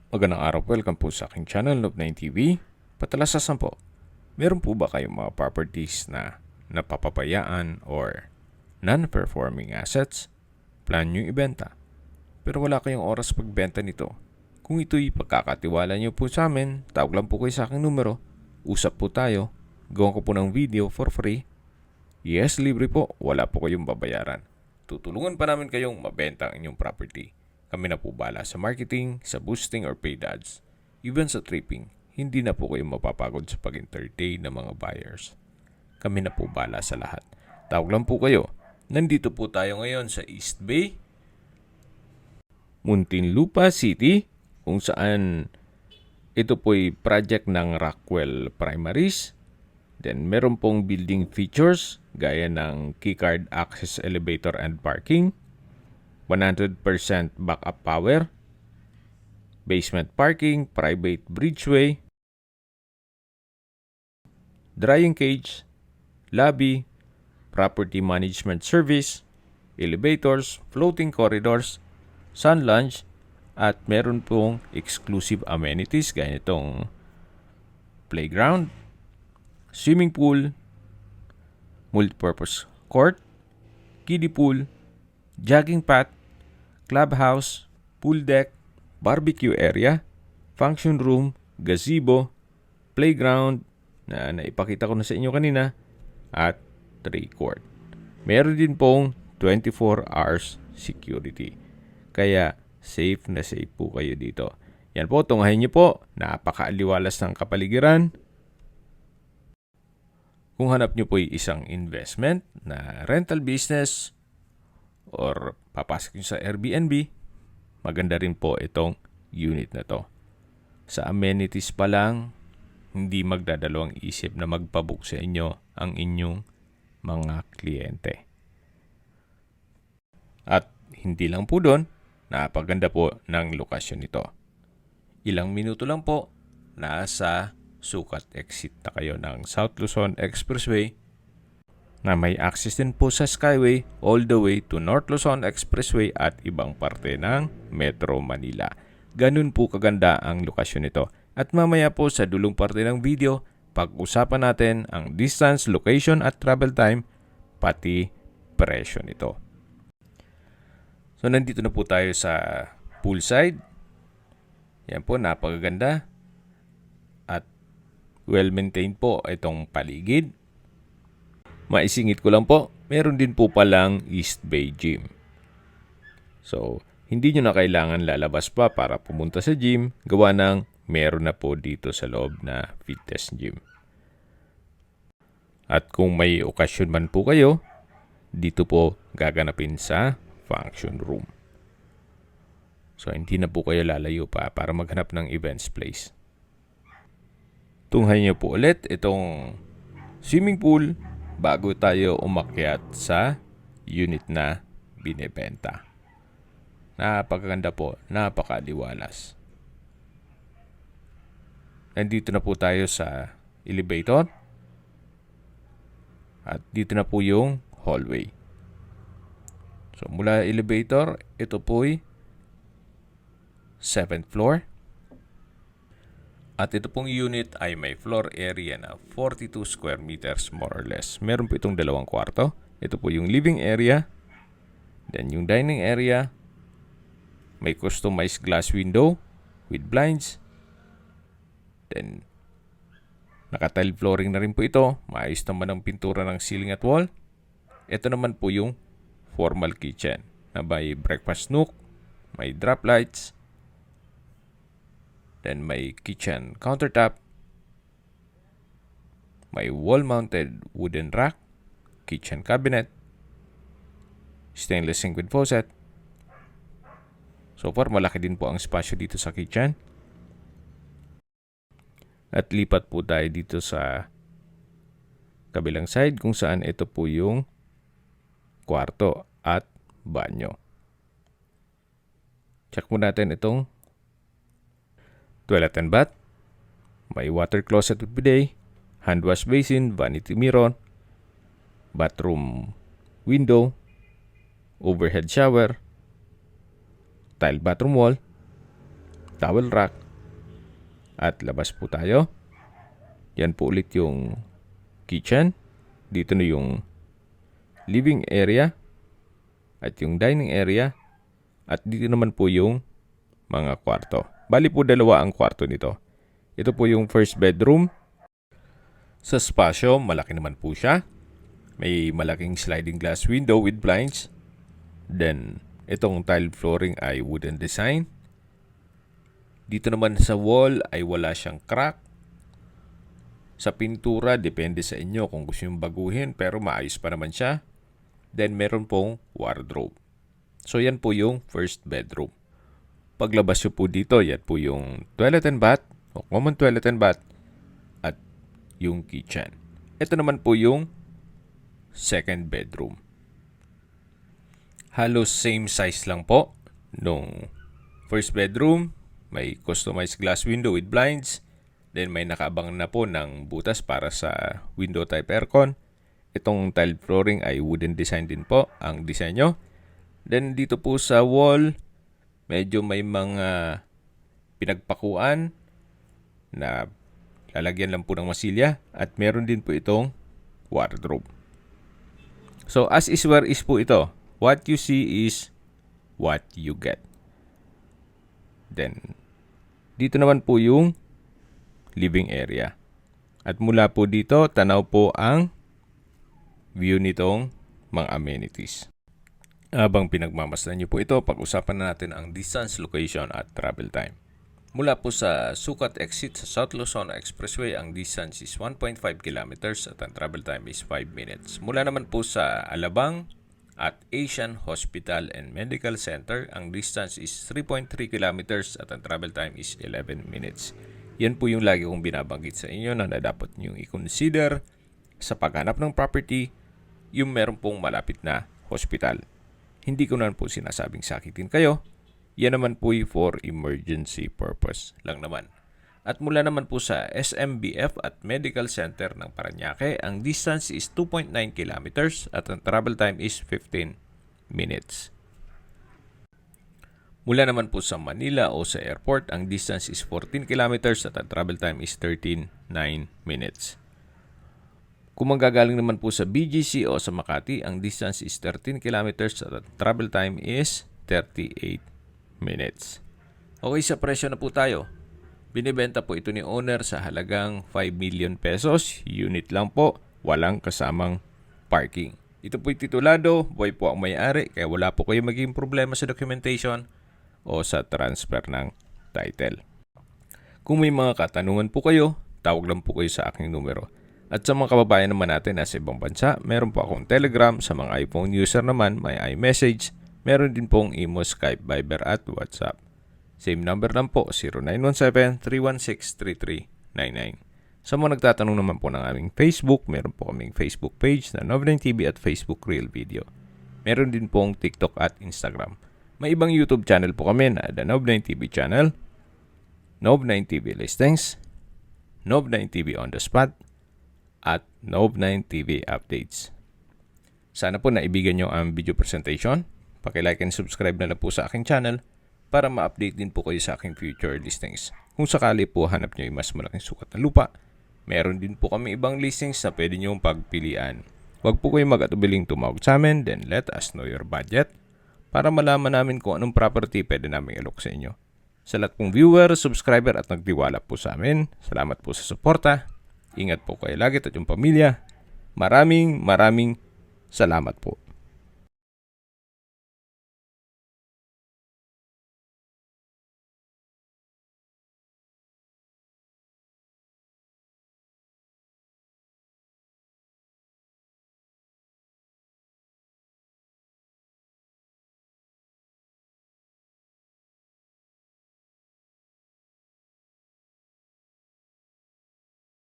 Magandang araw po, welcome po sa aking channel, Noob9TV. Patalasasan po, meron po ba kayong mga properties na napapabayaan or non-performing assets? Plan nyo ibenta, pero wala kayong oras pagbenta nito. Kung ito'y pagkakatiwala nyo po sa amin, tawag lang po kayo sa aking numero, usap po tayo, gawan ko po ng video for free. Yes, libre po, wala po kayong babayaran. Tutulungan pa namin kayong mabenta ang inyong property. Kami na po bala sa marketing, sa boosting or paid ads. Even sa tripping, hindi na po kayo mapapagod sa pag-entertain ng mga buyers. Kami na po bala sa lahat. Tawag lang po kayo. Nandito po tayo ngayon sa East Bay, Muntinlupa City, kung saan ito po'y project ng Rockwell Primaries. Then meron pong building features gaya ng keycard access elevator and parking, 100% backup power, basement parking, private bridgeway, drying cage, lobby, property management service, elevators, floating corridors, sun lounge, at meron pong exclusive amenities gaya nitong playground, swimming pool, multipurpose court, kiddie pool, jogging path, clubhouse, pool deck, barbecue area, function room, gazebo, playground na naipakita ko na sa inyo kanina, at 3 court. Meron din pong 24 hours security. Kaya safe na safe po kayo dito. Yan po, tunghayin nyo po. Napakaaliwalas ng kapaligiran. Kung hanap nyo po isang investment na rental business or papasok nyo sa Airbnb, maganda rin po itong unit na to. Sa amenities pa lang, hindi magdadalawang isip na magpabook sa inyo ang inyong mga kliyente. At hindi lang po doon, napaganda po ng lokasyon nito. Ilang minuto lang po, nasa sukat exit na kayo ng South Luzon Expressway na may access din po sa Skyway all the way to North Luzon Expressway at ibang parte ng Metro Manila. Ganun po kaganda ang lokasyon nito. At mamaya po sa dulong parte ng video, pag-usapan natin ang distance, location at travel time, pati presyo nito. So nandito na po tayo sa poolside. Yan po, napakaganda. At well-maintained po itong paligid. Maisingit ko lang po, meron din po palang East Bay Gym. So, hindi nyo na kailangan lalabas pa para pumunta sa gym, gawa ng meron na po dito sa loob na fitness gym. At kung may okasyon man po kayo, dito po gaganapin sa function room. So, hindi na po kayo lalayo pa para maghanap ng events place. Tunghayin nyo po ulit itong swimming pool bago tayo umakyat sa unit na binebenta. Napakaganda po, napakaliwalas. Nandito na po tayo sa elevator. At dito na po yung hallway. So mula elevator, ito po'y 7th floor. At ito pong unit ay may floor area na 42 square meters more or less. Meron po itong 2 kwarto. Ito po yung living area. Then yung dining area. May customized glass window with blinds. Then naka-tile flooring na rin po ito. Maayos naman ang pintura ng ceiling at wall. Ito naman po yung formal kitchen na may breakfast nook, may drop lights, then may kitchen countertop, may wall-mounted wooden rack, kitchen cabinet, stainless sink with faucet. So far, malaki din po ang spasyo dito sa kitchen. At lipat po tayo dito sa kabilang side kung saan ito po yung kwarto at banyo. Check mo natin itong toilet and bath. May water closet with bidet, hand wash basin, vanity mirror, bathroom window, overhead shower, tile bathroom wall, towel rack. At labas po tayo. Yan po ulit yung kitchen. Dito na yung living area at yung dining area. At dito naman po yung mga kwarto. Bali po dalawa ang kwarto nito. Ito po yung first bedroom. Sa spasyo, malaki naman po siya. May malaking sliding glass window with blinds. Then, itong tile flooring ay wooden design. Dito naman sa wall ay wala siyang crack. Sa pintura, depende sa inyo kung gusto yung baguhin pero maayos pa naman siya. Then, meron pong wardrobe. So, yan po yung first bedroom. Paglabas nyo po dito, yan po yung toilet and bath o common toilet and bath at yung kitchen. Ito naman po yung second bedroom. Halos same size lang po nung first bedroom. May customized glass window with blinds. Then may nakaabang na po ng butas para sa window type aircon. Itong tile flooring ay wooden design din po ang disenyo. Then dito po sa wall, medyo may mga pinagpakuan na lalagyan lang po ng masilya at meron din po itong wardrobe. So as is where is po ito. What you see is what you get. Then dito naman po yung living area. At mula po dito, tanaw po ang view nitong mga amenities. Habang pinagmamasdan niyo po ito, pag-usapan na natin ang distance, location at travel time. Mula po sa Sucat exit sa South Luzon Expressway, ang distance is 1.5 kilometers at ang travel time is 5 minutes. Mula naman po sa Alabang at Asian Hospital and Medical Center, ang distance is 3.3 kilometers at ang travel time is 11 minutes. Yan po yung lagi kong binabanggit sa inyo na dapat nyo i-consider sa paghanap ng property, yung meron pong malapit na hospital. Hindi ko naman po sinasabing sakitin kayo. Yan naman po for emergency purpose lang naman. At mula naman po sa SMBF at Medical Center ng Parañaque, ang distance is 2.9 kilometers at ang travel time is 15 minutes. Mula naman po sa Manila o sa airport, ang distance is 14 kilometers at ang travel time is 13.9 minutes. Kung manggagaling naman po sa BGC o sa Makati, ang distance is 13 kilometers at ang travel time is 38 minutes. Okay, sa presyo na po tayo. Binibenta po ito ni owner sa halagang 5 million pesos. Unit lang po, walang kasamang parking. Ito po'y titulado, buhay po ang may-ari, kaya wala po kayo maging problema sa documentation o sa transfer ng title. Kung may mga katanungan po kayo, tawag lang po kayo sa aking numero. At sa mga kababayan naman natin na sa ibang bansa, meron po akong Telegram. Sa mga iPhone user naman, may iMessage. Meron din pong Imo, Skype, Viber at WhatsApp. Same number lang po, 0917-316-3399. Sa mga nagtatanong naman po ng aming Facebook, meron po kaming Facebook page na Nov9TV at Facebook Real Video. Meron din pong TikTok at Instagram. May ibang YouTube channel po kami na The Nov9TV Channel, Nov9TV Listings, Nov9TV On The Spot, at Nov9TV Updates. Sana po naibigan nyo ang video presentation. Paki-like and subscribe na lang po sa aking channel para ma-update din po kayo sa aking future listings. Kung sakali po hanap nyo yung mas malaking sukat na lupa, meron din po kami ibang listings na pwede nyong pagpilian. Huwag po kayo mag-atubiling tumawag sa amin, then let us know your budget para malaman namin kung anong property pwede namin ilok sa inyo. Sa lahat pong viewer, subscriber at nagtiwala po sa amin, salamat po sa suporta. Ingat po kayo lagi at yung pamilya. Maraming salamat po.